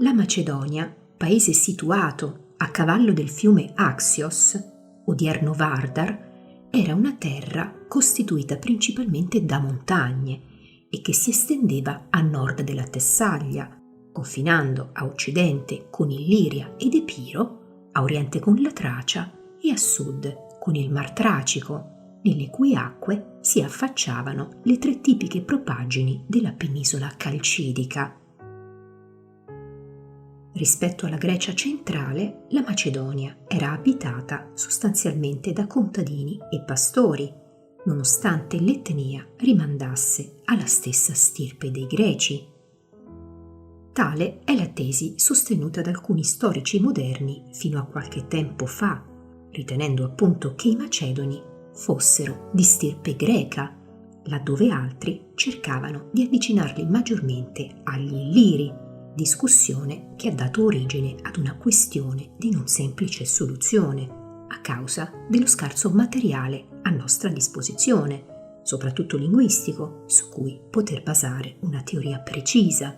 La Macedonia, paese situato a cavallo del fiume Axios, odierno Vardar, era una terra costituita principalmente da montagne e che si estendeva a nord della Tessaglia, confinando a occidente con Illiria ed Epiro, a oriente con la Tracia e a sud con il Mar Tracico, nelle cui acque si affacciavano le tre tipiche propaggini della penisola calcidica. Rispetto alla Grecia centrale, la Macedonia era abitata sostanzialmente da contadini e pastori, nonostante l'etnia rimandasse alla stessa stirpe dei Greci. Tale è la tesi sostenuta da alcuni storici moderni fino a qualche tempo fa, ritenendo appunto che i Macedoni fossero di stirpe greca, laddove altri cercavano di avvicinarli maggiormente agli Illiri, discussione che ha dato origine ad una questione di non semplice soluzione, a causa dello scarso materiale a nostra disposizione, soprattutto linguistico, su cui poter basare una teoria precisa.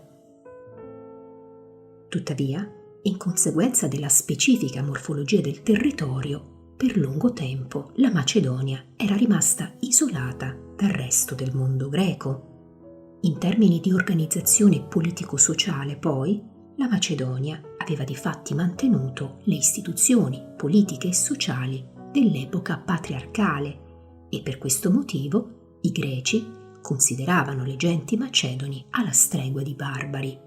Tuttavia, in conseguenza della specifica morfologia del territorio, per lungo tempo la Macedonia era rimasta isolata dal resto del mondo greco. In termini di organizzazione politico-sociale, poi, la Macedonia aveva di fatti mantenuto le istituzioni politiche e sociali dell'epoca patriarcale e per questo motivo i greci consideravano le genti macedoni alla stregua di barbari.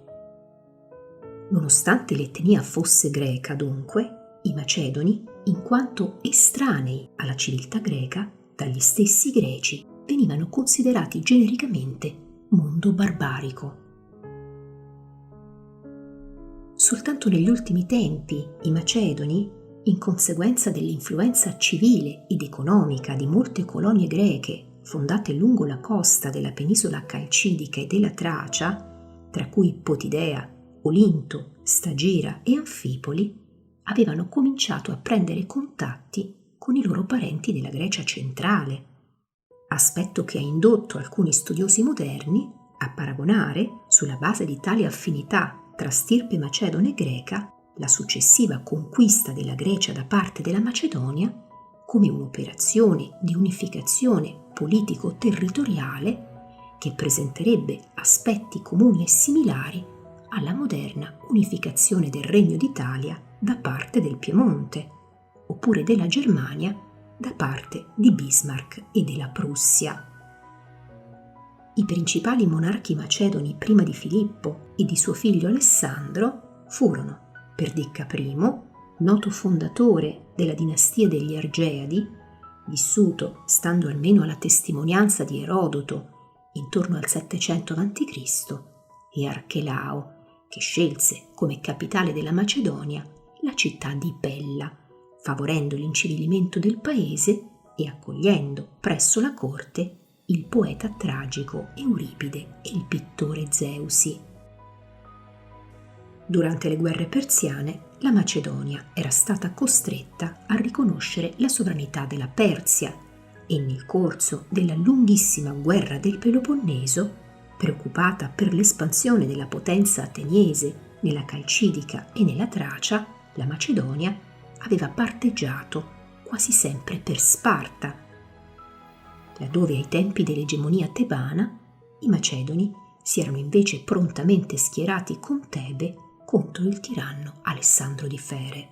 Nonostante l'etnia fosse greca, dunque, i macedoni, in quanto estranei alla civiltà greca, dagli stessi greci venivano considerati genericamente mondo barbarico. Soltanto negli ultimi tempi i macedoni, in conseguenza dell'influenza civile ed economica di molte colonie greche fondate lungo la costa della penisola calcidica e della Tracia, tra cui Potidea, Olinto, Stagira e Anfipoli, avevano cominciato a prendere contatti con i loro parenti della Grecia centrale, aspetto che ha indotto alcuni studiosi moderni a paragonare, sulla base di tale affinità tra stirpe macedone e greca, la successiva conquista della Grecia da parte della Macedonia come un'operazione di unificazione politico-territoriale che presenterebbe aspetti comuni e similari alla moderna unificazione del Regno d'Italia da parte del Piemonte, oppure della Germania da parte di Bismarck e della Prussia. I principali monarchi macedoni prima di Filippo e di suo figlio Alessandro furono Perdicca I, noto fondatore della dinastia degli Argeadi, vissuto, stando almeno alla testimonianza di Erodoto, intorno al 700 a.C., e Archelao, che scelse come capitale della Macedonia la città di Pella, favorendo l'incivilimento del paese e accogliendo presso la corte il poeta tragico Euripide e il pittore Zeusi. Durante le guerre persiane, la Macedonia era stata costretta a riconoscere la sovranità della Persia e nel corso della lunghissima guerra del Peloponneso, preoccupata per l'espansione della potenza ateniese nella Calcidica e nella Tracia, la Macedonia aveva parteggiato quasi sempre per Sparta, laddove ai tempi dell'egemonia tebana i macedoni si erano invece prontamente schierati con Tebe contro il tiranno Alessandro di Fere.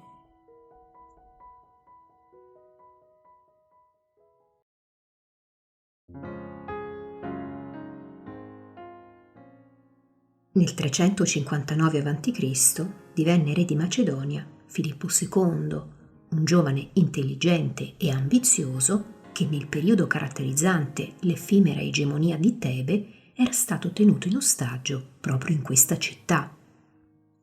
Nel 359 a.C. divenne re di Macedonia Filippo II, un giovane intelligente e ambizioso che nel periodo caratterizzante l'effimera egemonia di Tebe era stato tenuto in ostaggio proprio in questa città.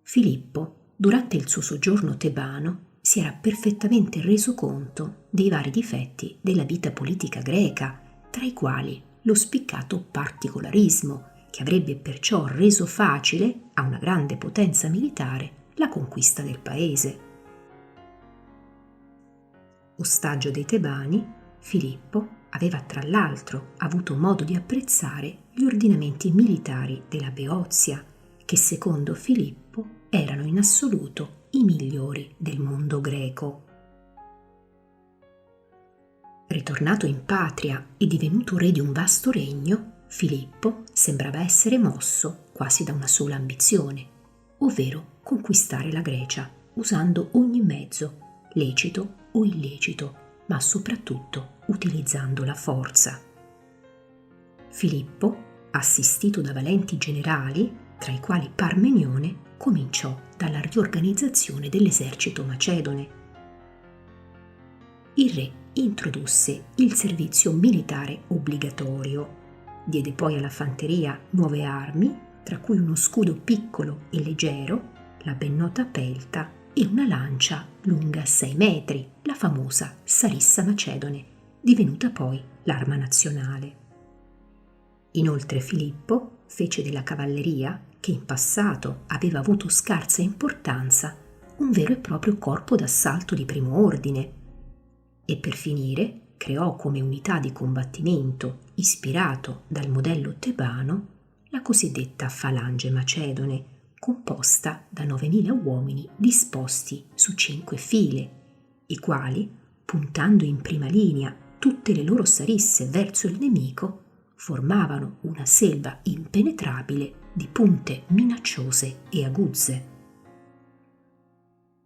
Filippo, durante il suo soggiorno tebano, si era perfettamente reso conto dei vari difetti della vita politica greca, tra i quali lo spiccato particolarismo, che avrebbe perciò reso facile a una grande potenza militare la conquista del paese. Ostaggio dei tebani, Filippo aveva tra l'altro avuto modo di apprezzare gli ordinamenti militari della Beozia, che secondo Filippo erano in assoluto i migliori del mondo greco. Ritornato in patria e divenuto re di un vasto regno, Filippo sembrava essere mosso quasi da una sola ambizione, ovvero conquistare la Grecia usando ogni mezzo, lecito o illecito, ma soprattutto utilizzando la forza. Filippo, assistito da valenti generali, tra i quali Parmenione, cominciò dalla riorganizzazione dell'esercito macedone. Il re introdusse il servizio militare obbligatorio, diede poi alla fanteria nuove armi, tra cui uno scudo piccolo e leggero, la ben nota pelta e una lancia lunga 6 metri, la famosa sarissa macedone, divenuta poi l'arma nazionale. Inoltre Filippo fece della cavalleria, che in passato aveva avuto scarsa importanza, un vero e proprio corpo d'assalto di primo ordine, e per finire creò come unità di combattimento, ispirato dal modello tebano, la cosiddetta falange macedone, composta da 9.000 uomini disposti su 5 file, i quali, puntando in prima linea tutte le loro sarisse verso il nemico, formavano una selva impenetrabile di punte minacciose e aguzze.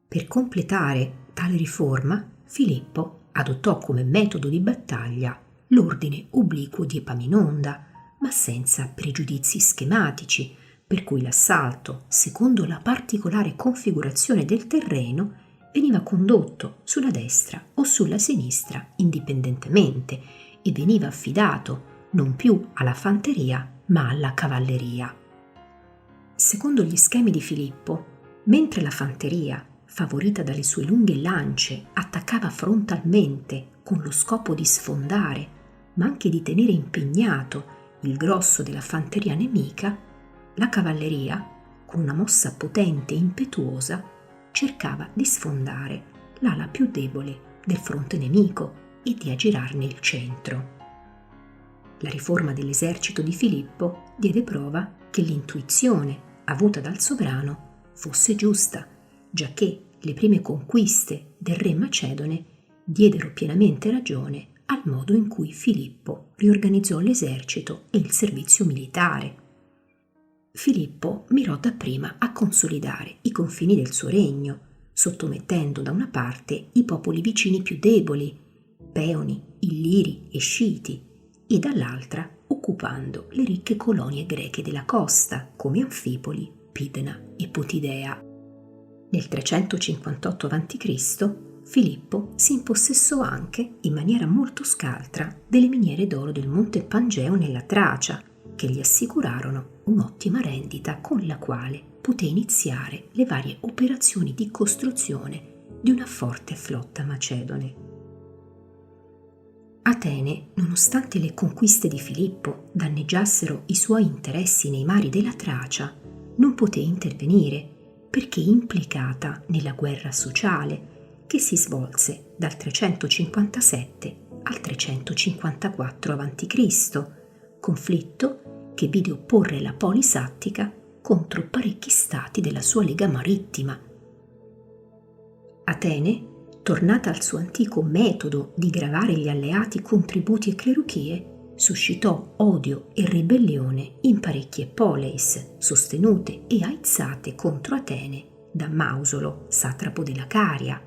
Per completare tale riforma, Filippo adottò come metodo di battaglia l'ordine obliquo di Epaminonda, ma senza pregiudizi schematici, per cui l'assalto, secondo la particolare configurazione del terreno, veniva condotto sulla destra o sulla sinistra indipendentemente e veniva affidato non più alla fanteria ma alla cavalleria. Secondo gli schemi di Filippo, mentre la fanteria, favorita dalle sue lunghe lance, attaccava frontalmente con lo scopo di sfondare, ma anche di tenere impegnato il grosso della fanteria nemica, la cavalleria, con una mossa potente e impetuosa, cercava di sfondare l'ala più debole del fronte nemico e di aggirarne il centro. La riforma dell'esercito di Filippo diede prova che l'intuizione avuta dal sovrano fosse giusta, giacché le prime conquiste del re macedone diedero pienamente ragione al modo in cui Filippo riorganizzò l'esercito e il servizio militare. Filippo mirò dapprima a consolidare i confini del suo regno, sottomettendo da una parte i popoli vicini più deboli, Peoni, Illiri e Sciti, e dall'altra occupando le ricche colonie greche della costa, come Anfipoli, Pidna e Potidea. Nel 358 a.C. Filippo si impossessò anche, in maniera molto scaltra, delle miniere d'oro del monte Pangeo nella Tracia, che gli assicurarono un'ottima rendita con la quale poté iniziare le varie operazioni di costruzione di una forte flotta macedone. Atene, nonostante le conquiste di Filippo danneggiassero i suoi interessi nei mari della Tracia, non poté intervenire perché implicata nella guerra sociale che si svolse dal 357 al 354 a.C., conflitto che vide opporre la polis attica contro parecchi stati della sua lega marittima. Atene, tornata al suo antico metodo di gravare gli alleati con tributi e cleruchie, suscitò odio e ribellione in parecchie poleis sostenute e aizzate contro Atene da Mausolo, satrapo della Caria.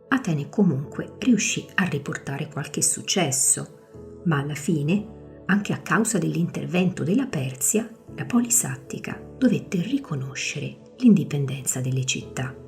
Atene comunque riuscì a riportare qualche successo, ma alla fine, anche a causa dell'intervento della Persia, la polis attica dovette riconoscere l'indipendenza delle città.